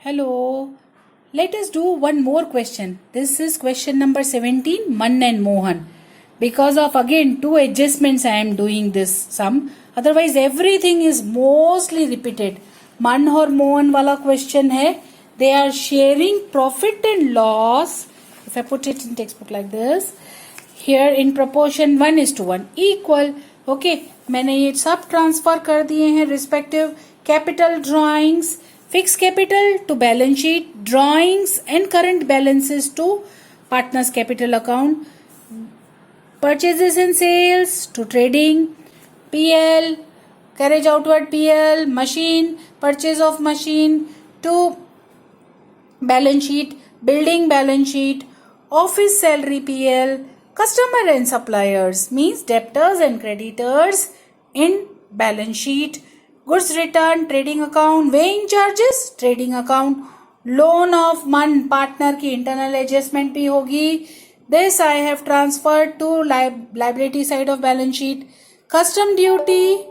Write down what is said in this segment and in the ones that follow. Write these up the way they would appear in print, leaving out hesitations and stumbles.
Hello. Let us do one more question. This is question number 17, Man and Mohan. Because of again 2 adjustments I am doing this sum. Otherwise everything is mostly repeated. Man और Mohan वाला question है. They are sharing profit and loss. If I put it in textbook like this. Here in proportion 1:1 equal. Okay. मैंने ये सब transfer कर दिए हैं respective capital drawings. Fixed capital to balance sheet, drawings and current balances to partners capital account, purchases and sales to trading, PL, carriage outward PL, machine, purchase of machine to balance sheet, building balance sheet, office salary PL, customer and suppliers means debtors and creditors in balance sheet, goods return trading account, weighing charges trading account, loan of मन partner की internal adjustment भी होगी. This I have transferred to liability side of balance sheet. Custom duty,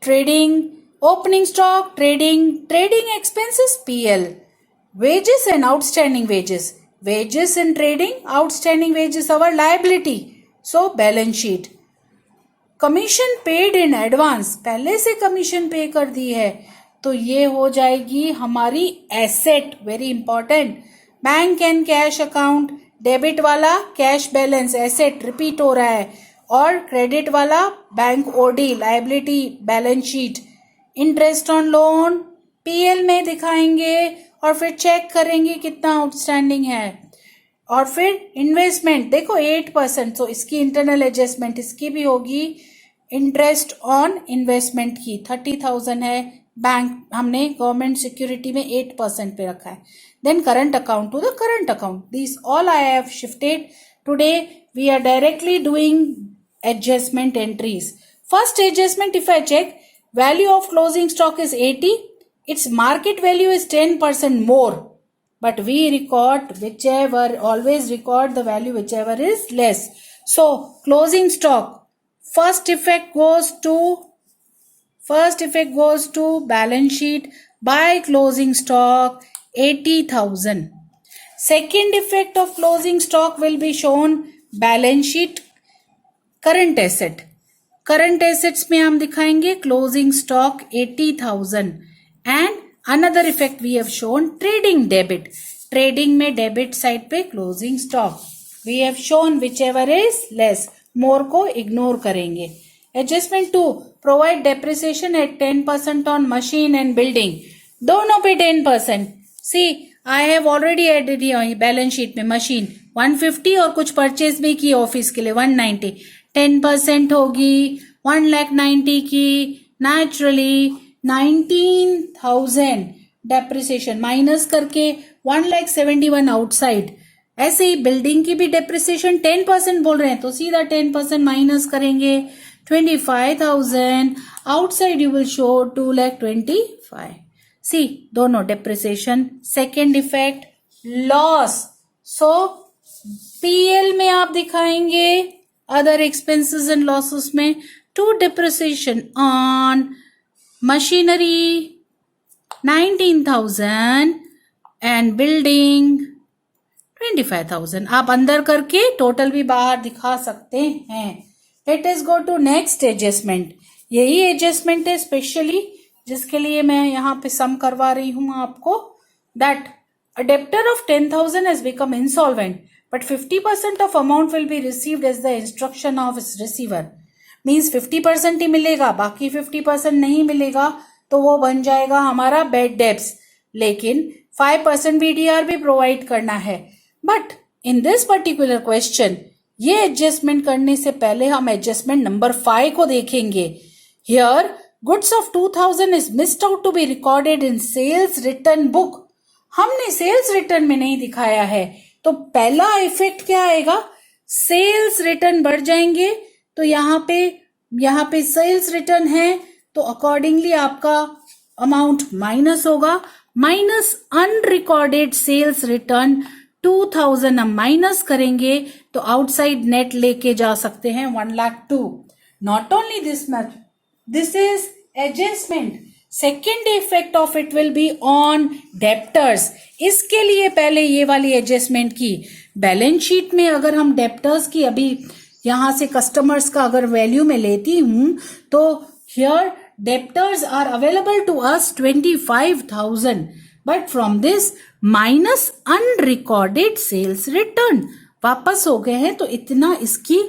trading, opening stock, trading expenses PL, wages and outstanding wages. Wages in trading, outstanding wages our liability. So balance sheet. Commission paid in advance, पहले से commission पे कर दी है तो ये हो जाएगी हमारी asset. Very important. Bank and cash account, debit वाला कैश बैलेंस एसेट रिपीट हो रहा है और क्रेडिट वाला bank OD liability balance sheet. Interest on loan PL में दिखाएंगे और फिर चेक करेंगे कितना आउटस्टैंडिंग है. और फिर इन्वेस्टमेंट देखो 8%, तो इसकी इंटरनल एडजस्टमेंट इसकी भी होगी. इंटरेस्ट ऑन इन्वेस्टमेंट की 30,000 है, बैंक हमने गवर्नमेंट सिक्योरिटी में 8% पे रखा है. Then current account to the current account. This all I have shifted. Today we are directly doing adjustment entries. First adjustment if I check, value of closing stock is 80, its market value is 10% more, but we always record the value whichever is less. So closing stock, first effect goes to balance sheet by closing stock 80,000. Second effect of closing stock will be shown balance sheet current assets में हम दिखाएंगे closing stock 80,000. And another effect we have shown trading debit. Trading में debit side पे closing stock. We have shown whichever is less. More को ignore करेंगे. Adjustment 2. Provide depreciation at 10% on machine and building. दोनों पे 10%. See, I have already added here balance sheet में machine 150 और कुछ purchase भी की ऑफिस के लिए 190. 10% होगी 1,90,000 की. Naturally 19,000 डेप्रिसिएशन माइनस करके 1,71,000 आउटसाइड. ऐसे ही बिल्डिंग की भी डेप्रिसिएशन 10% बोल रहे हैं तो सीधा 10% माइनस करेंगे 25,000. Outside you will show 2,25,000. See दोनों depreciation. Second effect loss. So PL में आप दिखाएंगे अदर एक्सपेंसेस एंड लॉसेस में two depreciation on machinery 19,000 and building 25,000. आप अंदर करके टोटल भी बाहर दिखा सकते हैं. Let us go to next adjustment. यही एडजस्टमेंट है स्पेशली जिसके लिए मैं यहाँ पे सम करवा रही हूँ आपको. That a debtor of 10,000 has become insolvent, but 50% of amount will be received as the instruction of its receiver. Means 50% ही मिलेगा, बाकी 50% नहीं मिलेगा तो वो बन जाएगा हमारा बेड डेब्स. लेकिन 5% बीडीआर भी प्रोवाइड करना है. But in this particular question ये एडजस्टमेंट करने से पहले हम एडजस्टमेंट नंबर 5 को देखेंगे. Here goods of 2,000 is missed out to be recorded in sales return book. हमने सेल्स रिटर्न में नहीं दिखाया है तो पहला इफेक्ट क्या आएगा, सेल्स रिटर्न बढ़ जाएंगे. तो यहाँ पे सेल्स रिटर्न है तो अकॉर्डिंगली आपका अमाउंट माइनस होगा. माइनस अनरिकॉर्डेड सेल्स रिटर्न 2,000 हम माइनस करेंगे तो आउटसाइड नेट लेके जा सकते हैं 1,02,000. Not only this much, this is adjustment. Second effect of it will be on debtors. इसके लिए पहले ये वाली एडजस्टमेंट की. बैलेंस शीट में अगर हम डेप्टर्स की अभी यहां से कस्टमर्स का अगर वैल्यू में लेती हूं तो here debtors are available to us 25,000, but from this minus unrecorded sales return वापस हो गए हैं, तो इतना इसकी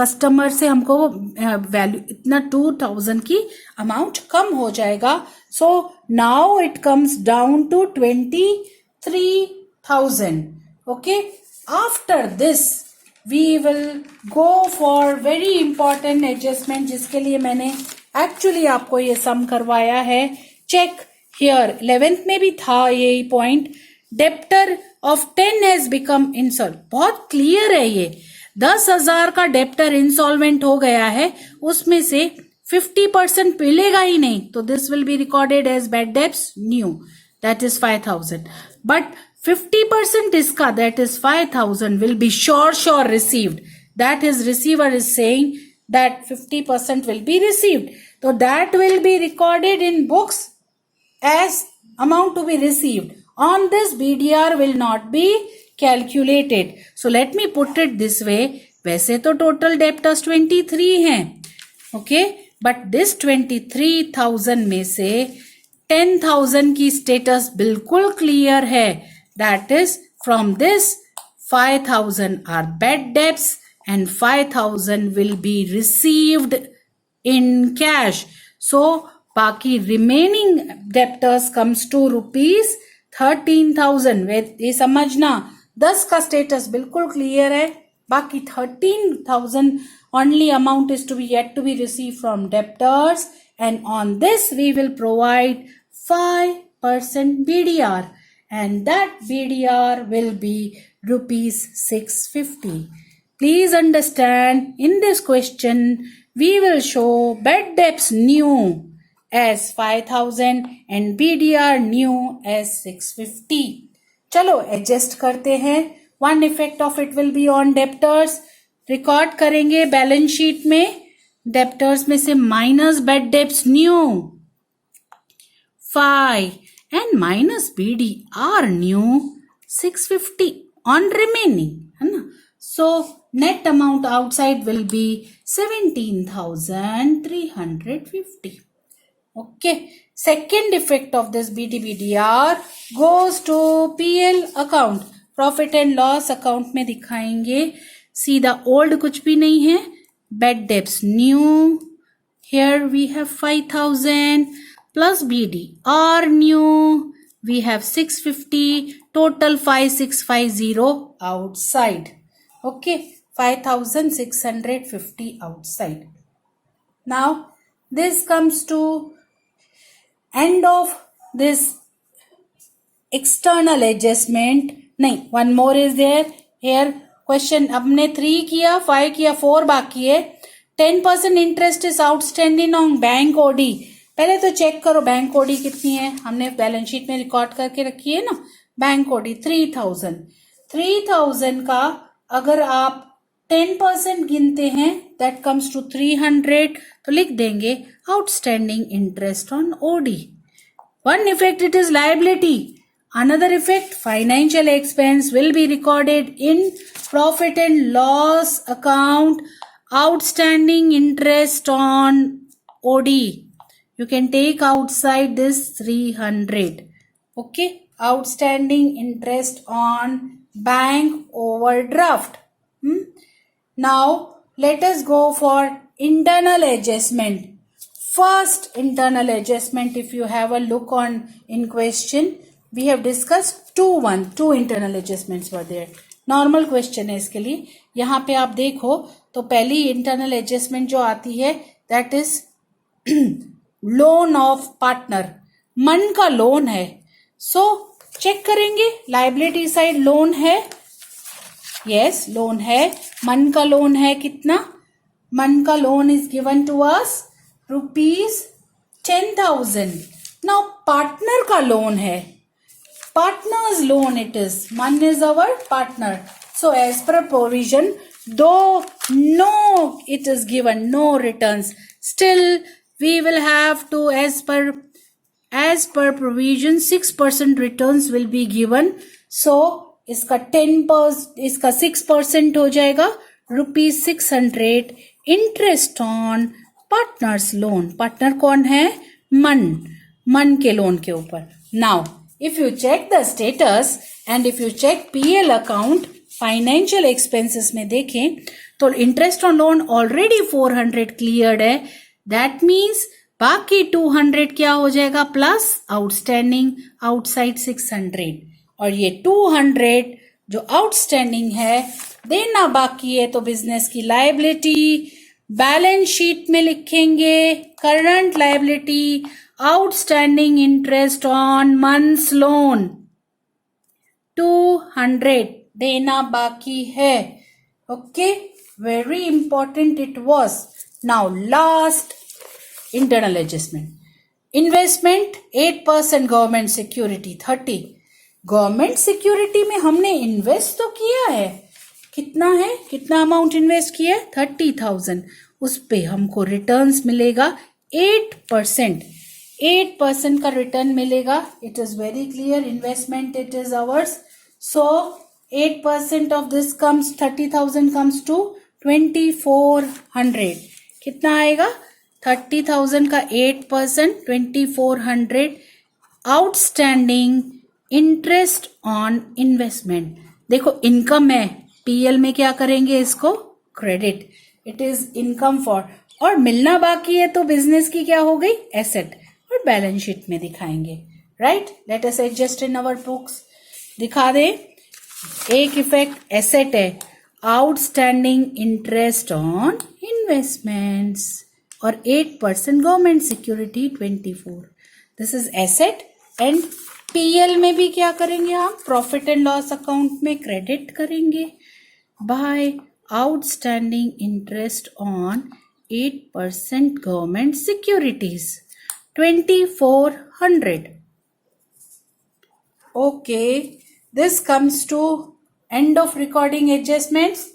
कस्टमर से हमको वैल्यू इतना 2,000 की अमाउंट कम हो जाएगा. So now it comes down to 23,000. Okay, after this we will go for very important adjustment, जिसके लिए मैंने एक्चुअली आपको ये सम करवाया है. चेक हियर 11th में भी था यही point. Debtor of 10 has become इंसॉल्व. बहुत क्लियर है ये. 10,000 का डेप्टर इंसॉल्वेंट हो गया है, उसमें से 50% मिलेगा ही नहीं, तो this will be recorded as bad debts new, that is 5,000. But 50% इसका, that is 5,000, will be sure received. That is, receiver is saying that 50% will be received. So that will be recorded in books as amount to be received. On this, BDR will not be calculated. So let me put it this way. वैसे तो total debtors 23 हैं. Okay, but this 23,000 में से 10,000 की status बिल्कुल clear है. That is, from this 5,000 are bad debts and 5,000 will be received in cash. So बाकी remaining debtors comes to rupees 13,000. ये समझना 10 का status बिल्कुल clear है, बाकी 13,000 only amount is to be yet to be received from debtors, and on this we will provide 5% BDR. And that BDR will be rupees 650. Please understand, in this question we will show bad debts new as 5,000 and BDR new as 650. चलो adjust करते हैं. One effect of it will be on debtors. Record करेंगे balance sheet में. Debtors में से minus bad debts new 5 and minus BDR new 650 on remaining, है ना. So net amount outside will be 17,350. Okay, second effect of this BDBDR goes to PL account, profit and loss account में दिखाएंगे. सीधा old कुछ भी नहीं है, bad debts new. Here we have 5,000 plus BDR new, we have 650, total 5,650 outside. Okay, 5,650 outside. Now this comes to end of this external adjustment. नहीं, one more is there. Here question हमने 3 किया, 5 किया, 4 बाकी है. 10% interest is outstanding on bank OD. पहले तो check करो bank OD कितनी है. हमने बैलेंस शीट में रिकॉर्ड करके रखी है ना. Bank OD 3,000. 3,000 का अगर आप 10% गिनते हैं, दैट कम्स टू 300. तो लिख देंगे outstanding interest on OD. One effect, it is liability. Another effect, financial expense will be recorded in profit and loss account. Outstanding interest on OD. You can take outside this 300. Okay, outstanding interest on bank overdraft. Now let us go for internal adjustment. First internal adjustment, if you have a look on in question, we have discussed two internal adjustments were there. Normal question है इसके लिए. यहाँ पे आप देखो तो पहली internal adjustment जो आती है, that is loan of partner. Mann का लोन है. सो चेक करेंगे लाइबिलिटी साइड लोन है. यस, लोन है. मन का लोन है कितना? मन का loan is given to us rupees 10,000. Now partner का लोन है. Partners loan it is. Mann is our partner. So as per provision, though no it is given no returns, still we will have to, as per as per provision 6% returns will be given. So इसका 10% इसका 6% हो जाएगा ₹600 interest on partners loan. Partner कौन है? मन के loan के ऊपर. Now if you check the status and if you check PL account financial expenses में देखें तो interest on loan already 400 cleared है. दैट मीन्स बाकी 200 क्या हो जाएगा प्लस आउटस्टैंडिंग आउटसाइड 600. और ये 200 जो आउटस्टैंडिंग है देना बाकी है तो बिजनेस की लायबिलिटी बैलेंस शीट में लिखेंगे. Current liability outstanding interest on months loan 200 देना बाकी है. Okay, very important it was. Now last internal adjustment. Investment 8% government security 30. Government security में हमने इन्वेस्ट तो किया है. कितना है? कितना अमाउंट इन्वेस्ट किया है? 30,000. उस पे हमको रिटर्न्स मिलेगा 8%. 8% का रिटर्न मिलेगा. It is very clear. Investment it is ours. So 8% of this comes 30,000 comes to 2400. कितना आएगा? 30,000 का 8% 2400 आउटस्टैंडिंग इंटरेस्ट ऑन इन्वेस्टमेंट. देखो इनकम है, पीएल में क्या करेंगे इसको? Credit. It is income for. और मिलना बाकी है तो बिजनेस की क्या हो गई? एसेट. और बैलेंस शीट में दिखाएंगे. Right, let us adjust in our books. दिखा दे. एक इफेक्ट एसेट है, आउटस्टैंडिंग इंटरेस्ट ऑन इन्वेस्टमेंट्स और 8% government security 24. This is asset. And PL में भी क्या करेंगे हम? प्रॉफिट एंड लॉस अकाउंट में क्रेडिट करेंगे by outstanding interest on 8% government securities 2400. Okay, this comes to end of recording adjustments.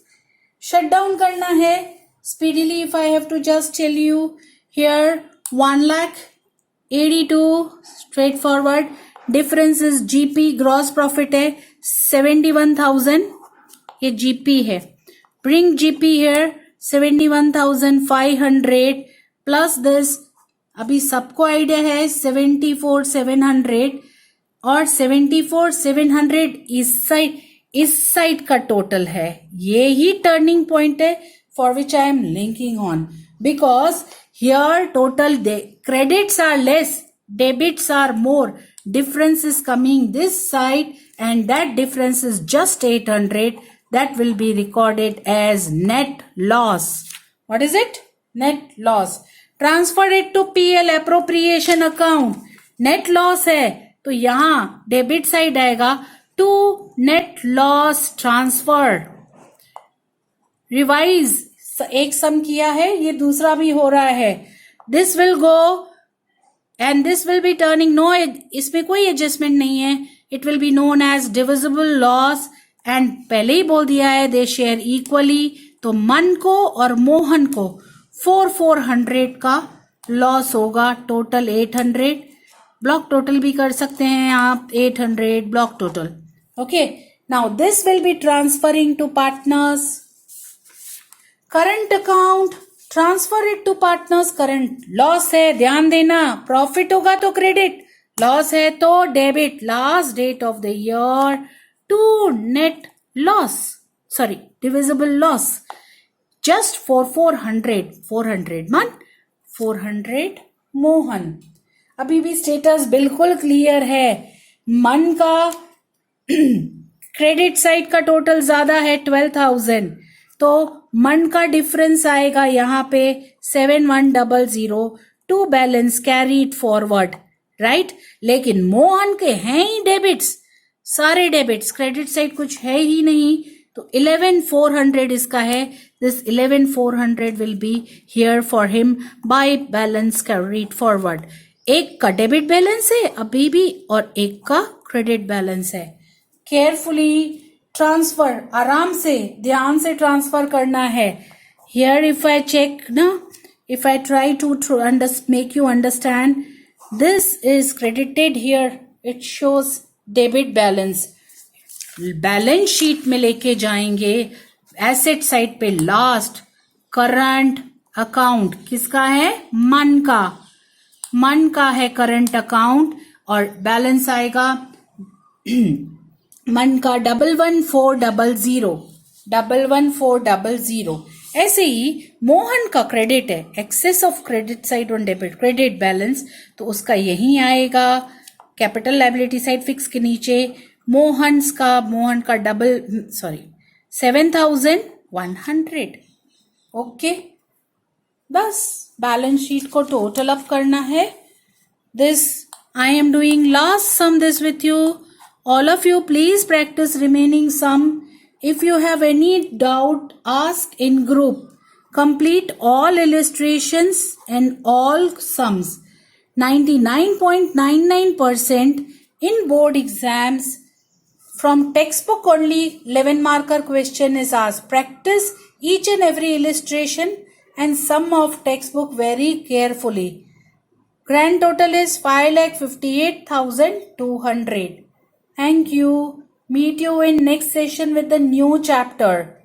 Shut down करना है speedily. If I have to just tell you here 1,82,000 straight forward. Difference is GP. Gross profit है 71,000. ये GP है. Bring GP here 71,500 plus this. अभी सबको idea है 74,700 और 74,700 इस साइड का टोटल है. ये ही टर्निंग पॉइंट है for which I am linking on. Because here total credits are less, debits are more. Difference is coming this side and that difference is just 800. That will be recorded as net loss. What is it? Net loss. Transfer it to PL appropriation account. Net loss है तो यहाँ debit side आएगा to net loss transfer. Revise. एक सम किया है, ये दूसरा भी हो रहा है. This will go and this will be turning no, इसमें कोई एडजस्टमेंट नहीं है. It will be known as divisible loss. And पहले ही बोल दिया है दे शेयर इक्वली. तो मन को और मोहन को 400 का लॉस होगा. टोटल 800. ब्लॉक टोटल भी कर सकते हैं आप. 800 block total. Okay, now this will be transferring to partners. Current account transfer it to partners. Current loss है, ध्यान देना. प्रॉफिट होगा तो क्रेडिट, लॉस है तो debit. Last date of the year to net loss, sorry divisible loss. Just for 400 मन, 400 मोहन. अभी भी स्टेटस बिल्कुल क्लियर है. मन का क्रेडिट साइड का टोटल ज्यादा है 12,000 तो मन का डिफरेंस आएगा यहाँ पे 7100 to balance carried forward. Right, लेकिन मोहन के हैं ही डेबिट्स, सारे डेबिट्स. क्रेडिट साइड कुछ है ही नहीं तो 11,400 इसका है. This 11,400 will be here for him by balance carried forward. एक का डेबिट बैलेंस है अभी भी और एक का क्रेडिट बैलेंस है. केयरफुली ट्रांसफर, आराम से ध्यान से ट्रांसफर करना है. हियर इफ आई चेक ना, if I try to make you understand This is credited here. It shows debit balance. Balance sheet में लेके जाएंगे एसेट साइड पे लास्ट करंट अकाउंट किसका है? मन का, मन का है करंट अकाउंट और बैलेंस आएगा मन का 11400 ऐसे ही मोहन का क्रेडिट है excess of credit side on debit credit balance तो उसका यही आएगा कैपिटल लायबिलिटी साइड फिक्स के नीचे मोहन का 7,100 ओके बस बैलेंस शीट को टोटल अप करना है this I am doing last sum this with you all of you please practice remaining sum if you have any doubt ask in group complete all illustrations and all sums 99.99% in board exams from textbook only 11 marker question is asked practice each and every illustration and sum of textbook very carefully grand total is 5,58,200 Thank you. Meet you in next session with the new chapter.